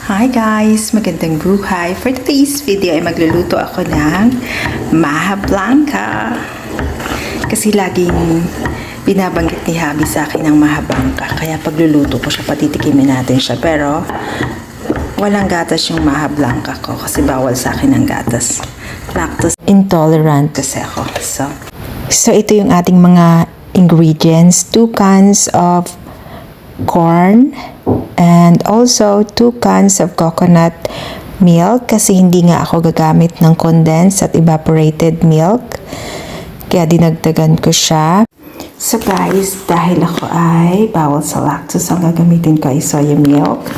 Hi guys! Magandang buhay! For today's video ay magluluto ako ng maha blanca. Kasi laging binabanggit ni Habi sa akin ng maha blanca. Kaya pagluluto ko siya, patitikimin natin siya. Pero walang gatas yung maha blanca ko kasi bawal sa akin ang gatas. Lactose intolerant kasi ako. So ito yung ating mga ingredients. 2 cans of corn and also 2 cans of coconut milk kasi hindi nga ako gagamit ng condensed at evaporated milk kaya dinagdagan ko siya. So guys, dahil ako ay bawal sa lactose, ang gagamitin ko ay soya milk,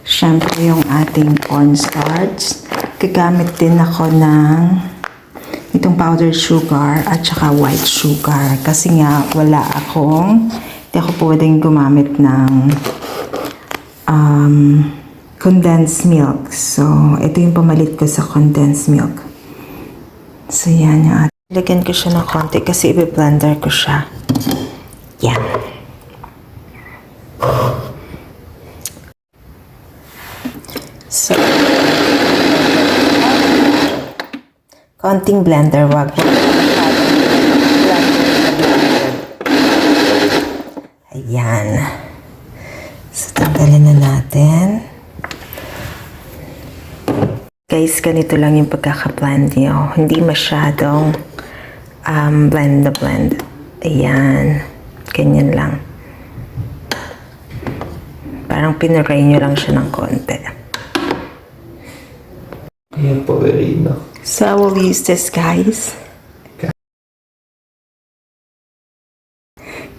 syempre yung ating cornstarch, gagamit din ako ng itong powdered sugar at saka white sugar kasi nga hindi ako pwedeng gumamit ng condensed milk. So, ito yung pamalit ko sa condensed milk. So, yan yung ating. Lagyan ko siya ng konti kasi i-blender ko siya. Yan. So, konting blender, wag. Ayan. So, tanggalin na natin. Guys, ganito lang yung pagkaka-blend nyo. Hindi masyadong blend na blend. Ayan. Ganyan lang. Parang pinuray nyo lang siya ng konti. Ayan, poverino. So, I will use this, guys.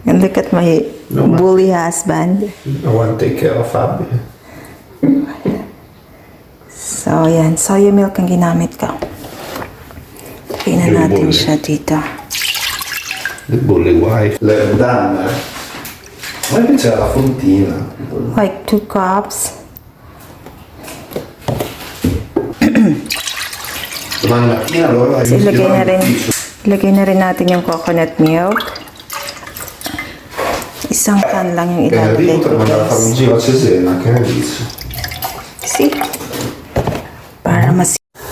And look at my bully husband. I want to take care of Fabio. So, yan. Soya milk ang ginamit ko. Lagyan na natin siya dito. The bully wife. Le dame. Ma che c'è la fontina? Like 2 cups. Domani mattina allora So, ilagay na rin natin yung coconut milk. Isang can lang yung ilalagay ko, Potremmo andare a fare un guys. giro a Cesena, che ne dici? See? Para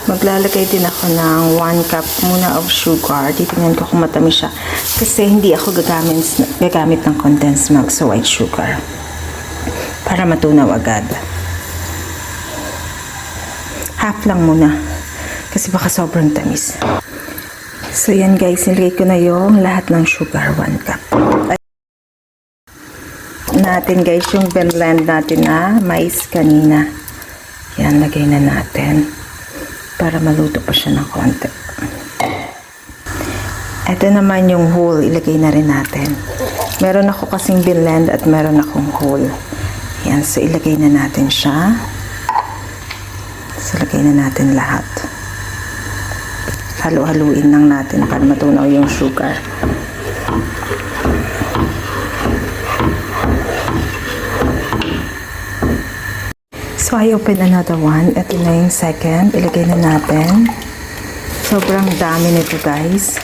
maglalagay din ako ng 1 cup muna of sugar. Titingnan ko kung matamis siya. Kasi hindi ako gagamit ng condensed milk sa white sugar. Para matunaw agad. Half lang muna. Kasi baka sobrang tamis. So yan guys, nilagay ko na yung lahat ng sugar, 1 cup. Natin guys yung blend natin na mais kanina. Yan, lagay na natin para maluto pa siya ng konti. Ito naman yung whole, ilagay na rin natin. Meron ako kasing blend at meron akong whole. Yan, so ilagay na natin siya. So ilagay na natin lahat. Halu-haluin lang natin para matunaw yung sugar. So, I open another one. Ito na yung second. Ilagay na natin. Sobrang dami nito, guys.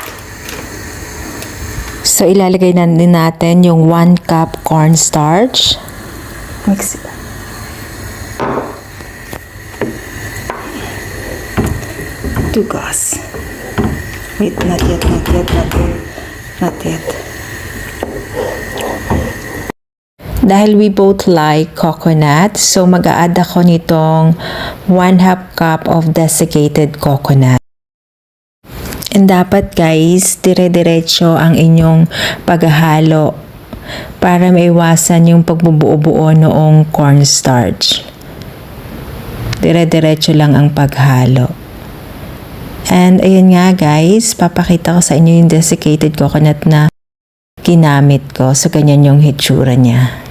So, ilalagay na din natin yung 1 cup cornstarch. Mix it. Two glass. Wait, not yet. Dahil we both like coconut, so mag-a-add ako nitong 1/2 cup of desiccated coconut. And dapat guys, dire-diretso ang inyong paghahalo para maiwasan yung pagbubuo-buo noong cornstarch. Dire-diretso lang ang paghalo. And ayun nga guys, papakita ko sa inyo yung desiccated coconut na ginamit ko. So, ganyan yung hitsura niya.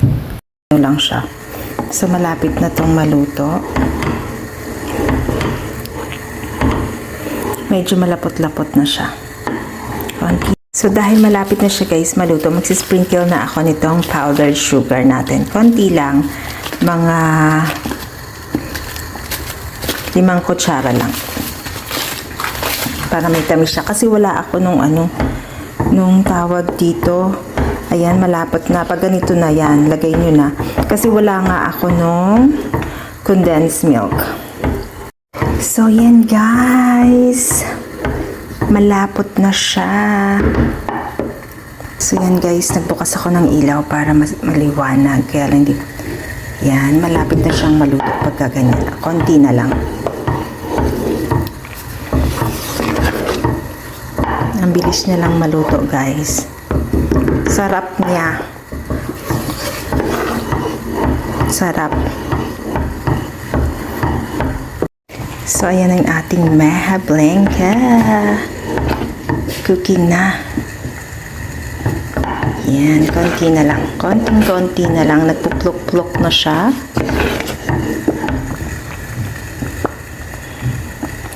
Ano lang siya. So, malapit na tong maluto. Medyo malapot-lapot na siya. So, dahil malapit na siya guys maluto, magsisprinkle na ako nitong powdered sugar natin. Konti lang. Mga 5 kutsara lang. Para may tamis siya. Kasi wala ako nung tawag dito. Ayan, malapot na. Pag ganito na yan, lagay nyo na. Kasi wala nga ako nung condensed milk. So, yan guys. Malapot na siya. So, yan guys. Nagbukas ako ng ilaw para maliwanag. Kaya lang hindi. Yan. Malapit na siyang maluto pagka ganyan. Konti na lang. Ang bilis na lang maluto guys. Sarap niya. Sarap. So, ayan ang ating Maha Blanca. Cooking na. Yan, konti na lang. Konting-konti na lang. Nagpuplok-plok na siya.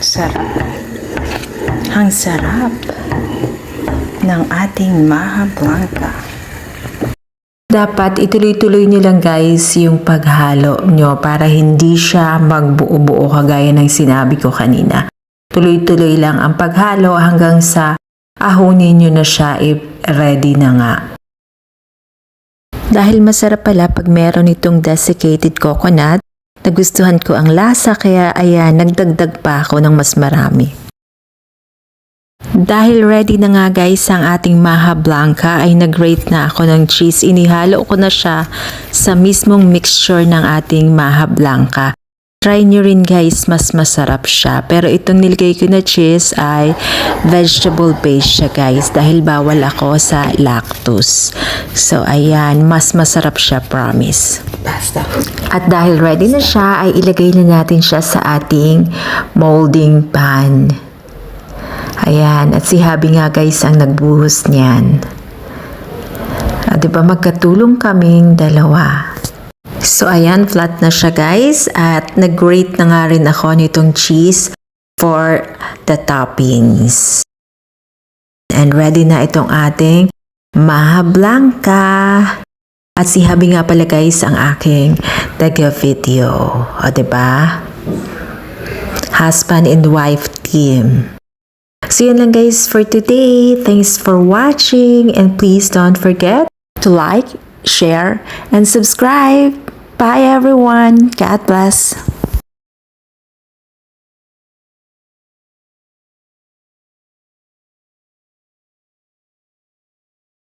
Sarap. Ang sarap ng ating Maha Blanca. Dapat ituloy-tuloy nyo lang guys yung paghalo nyo para hindi siya magbuo-buo kagaya ng sinabi ko kanina. Tuloy-tuloy lang ang paghalo hanggang sa ahonin nyo na siya ready na nga. Dahil masarap pala pag meron itong desiccated coconut, nagustuhan ko ang lasa kaya ayan, nagdagdag pa ako ng mas marami. Dahil ready na nga guys ang ating Maha Blanca ay nag-grate na ako ng cheese. Inihalo ko na siya sa mismong mixture ng ating Maha Blanca. Try nyo rin guys, mas masarap siya. Pero itong nilagay ko na cheese ay vegetable based siya guys dahil bawal ako sa lactose. So ayan, mas masarap siya, promise. Basta. At dahil ready na siya ay ilagay na natin siya sa ating molding pan. Ayan, at si Habi nga guys ang nagbuhos niyan. Diba magkatulong kaming dalawa. So ayan, flat na siya guys at nag-grate na nga rin ako nitong cheese for the toppings. And ready na itong ating Maha Blanca. At si Habi nga pala guys ang aking taga-video. O diba? Husband and wife team. So yan lang guys for today. Thanks for watching and please don't forget to like, share, and subscribe. Bye everyone. God bless.